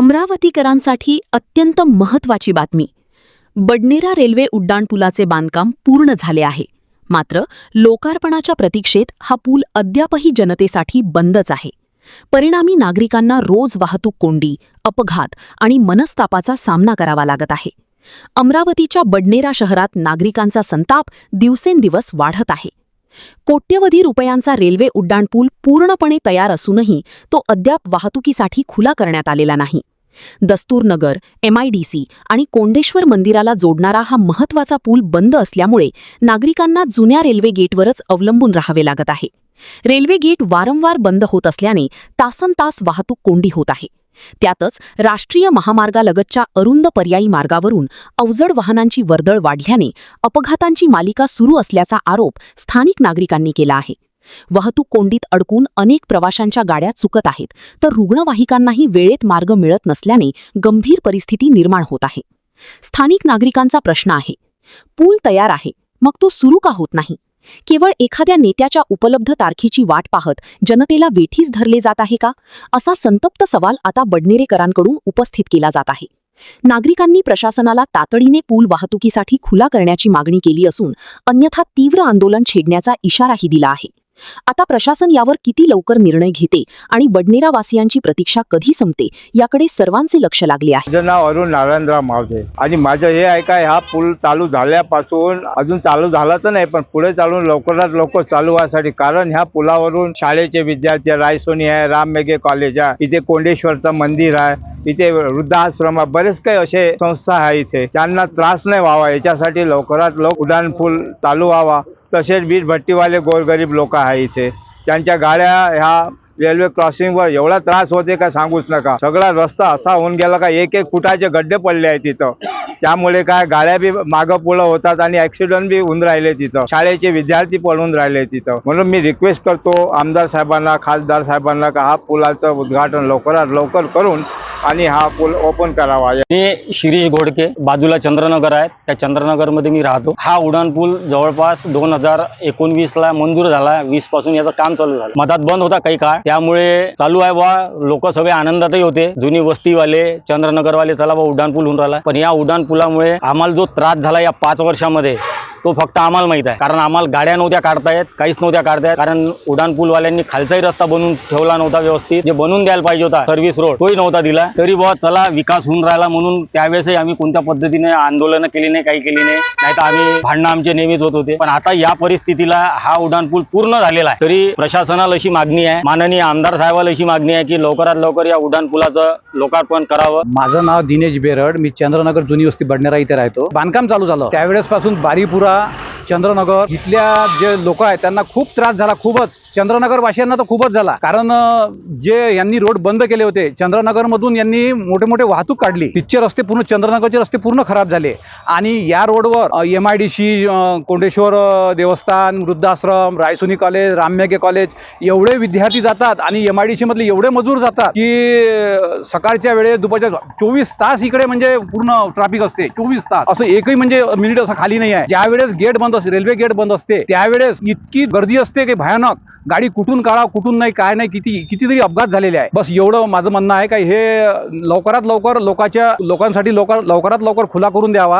अमरावतीकरांसाठी अत्यंत महत्त्वाची बातमी. बडनेरा रेल्वे उड्डाणपुलाचे बांधकाम पूर्ण झाले आहे. मात्र लोकार्पणाच्या प्रतीक्षेत हा पूल अद्यापही जनतेसाठी बंदच आहे. परिणामी नागरिकांना रोज वाहतूक कोंडी, अपघात आणि मनस्तापाचा सामना करावा लागत आहे. अमरावतीच्या बडनेरा शहरात नागरिकांचा संताप दिवसेंदिवस वाढत आहे. कोट्यवधी रुपयांचा रेल्वे उड्डाणपूल पूर्णपणे तयार असूनही तो अद्याप वाहतुकीसाठी खुला करण्यात आलेला नाही. दस्तूरनगर, MIDC आणि कोंडेश्वर मंदिराला जोडणारा हा महत्त्वाचा पूल बंद असल्यामुळे नागरिकांना जुन्या रेल्वे गेटवरच अवलंबून राहावे लागत आहे. रेल्वे गेट वारंवार बंद होत असल्याने तासनतास वाहतूक कोंडी होत आहे. त्यातच राष्ट्रीय महामार्गालगतच्या अरुंद पर्यायी मार्गावरून अवजड वाहनांची वर्दळ वाढल्याने अपघातांची मालिका सुरू असल्याचा आरोप स्थानिक नागरिकांनी केला आहे. वाहतूक कोंडीत अडकून अनेक प्रवाशांच्या गाड्या चुकत आहेत, तर रुग्णवाहिकांनाही वेळेत मार्ग मिळत नसल्याने गंभीर परिस्थिती निर्माण होत आहे. स्थानिक नागरिकांचा प्रश्न आहे, पूल तयार आहे, मग तो सुरू का होत नाही? केवळ एखाद्या नेत्याच्या उपलब्ध तारखेची वाट पाहत जनतेला वेठीस धरले जात आहे का? असा संतप्त सवाल आता बडनेरेकरांकडून उपस्थित केला जात आहे. नागरिकांनी प्रशासनाला तातडीने पूल वाहतुकीसाठी खुला करण्याची मागणी केली असून अन्यथा तीव्र आंदोलन छेडण्याचा इशाराही दिला आहे. आता प्रशासन यावर किती लवकर निर्णय घेते आणि बडनेरावासियांची प्रतीक्षा कधी संपते याकडे सर्वांचे लक्ष लागले आहे. माझं नाव अरुण नारायणराव मावसे आणि माझं हे आहे का, हा पूल चालू झाल्यापासून अजून चालू झाला तर नाही, पण पुढे चालून लवकरात लवकर चालू व्हायसाठी. कारण ह्या पुलावरून शाळेचे विद्यार्थी, रायसोनी आहे, राममेघे कॉलेज आहे, इथे कोंडेश्वरचं मंदिर आहे, इथे वृद्धाश्रम, बरेच काही असे संस्था आहे इथे. त्यांना त्रास नाही व्हावा याच्यासाठी लवकरात लवकर उड्डाण पूल चालू व्हावा. तसेच वीज भट्टीवाले गोरगरीब लोक आहे इथे, त्यांच्या गाड्या ह्या रेल्वे क्रॉसिंगवर एवढा त्रास होते का सांगूच नका. सगळा रस्ता असा होऊन गेला का एक फुटाचे गड्डे पडले आहेत तिथं. त्यामुळे काय गाड्या बी मागं पुढं होतात आणि ॲक्सिडेंट बी होऊन राहिले तिथं. शाळेचे विद्यार्थी पडून राहिले तिथं. म्हणून मी रिक्वेस्ट करतो आमदार साहेबांना, खासदार साहेबांना का हा पुलाचं उद्घाटन लवकरात लवकर करून आणि हा पूल ओपन करावा. मी शिरीष घोडके, बाजूला चंद्रनगर आहे, त्या चंद्रनगरमध्ये मी राहतो. हा उड्डाण पूल जवळपास 2019ला मंजूर झाला. 20 पासून याचं काम चालू झालं. मधात बंद होता काही काळ, त्यामुळे चालू आहे बा. लोक सगळे आनंदातही होते, जुनी वस्तीवाले, चंद्रनगरवाले, चला बा उड्डाण पूल होऊन राहिला. पण या उड्डाण पुलामुळे आम्हाला जो त्रास झाला या 5 वर्षामध्ये तो फक्त आम्हाला माहित आहे. कारण आम्हाला गाड्या नव्हत्या काढता येत, काहीच नव्हत्या काढता येत. कारण उड्डाण पूलवाल्यांनी खालचाही रस्ता बनवून ठेवला नव्हता व्यवस्थित. जे बनवून द्यायला पाहिजे होता सर्व्हिस रोड, तोही नव्हता दिला. तरी बुवा चला विकास होऊन राहिला म्हणून त्यावेळेसही आम्ही कोणत्या पद्धतीने आंदोलनं केली नाही, काही केली नाही. नाहीतर आम्ही भांडणं आमचे नेहमीच होत होते. पण आता या परिस्थितीला हा उड्डाण पूल पूर्ण झालेला आहे. तरी प्रशासनाला अशी मागणी आहे, माननीय आमदार साहेबाला अशी मागणी आहे की लवकरात लवकर या उड्डाण पुलाचं लोकार्पण करावं. माझं नाव दिनेश बेरड, मी चंद्रनगर जुनी वस्ती बडनेरा इथे राहतो. बांधकाम चालू झालं त्यावेळेस पासून बारीपुरा, चंद्रनगर इथल्या जे लोक आहेत त्यांना खूप त्रास झाला. खूपच चंद्रनगर वासियांना तर खूपच झाला. कारण जे यांनी रोड बंद केले होते, चंद्रनगर मधून यांनी मोठे मोठे वाहतूक काढली. तिथचे रस्ते पूर्ण, चंद्रनगरचे रस्ते पूर्ण खराब झाले. आणि या रोडवर MIDC, कोंडेश्वर देवस्थान, वृद्धाश्रम, रायसोनी कॉलेज, राममेघे कॉलेज एवढे विद्यार्थी जातात आणि MIDC मधले एवढे मजूर जातात की सकाळच्या वेळेस दुपारच्या 24 तास इकडे म्हणजे पूर्ण ट्रॅफिक असते. 24 तास असं एकही म्हणजे मिनिट असं खाली नाही आहे. ज्यावेळेस गेट बंद असते, रेल्वे गेट बंद असते, त्यावेळेस इतकी गर्दी असते की भयानक. गाडी कुठून काढा, कुठून नाही, काय नाही, कितीतरी अपघात झालेले आहे. बस एवढं माझं म्हणणं आहे का हे लवकरात लवकर लोकांसाठी लवकरात लवकर खुला करून द्यावा.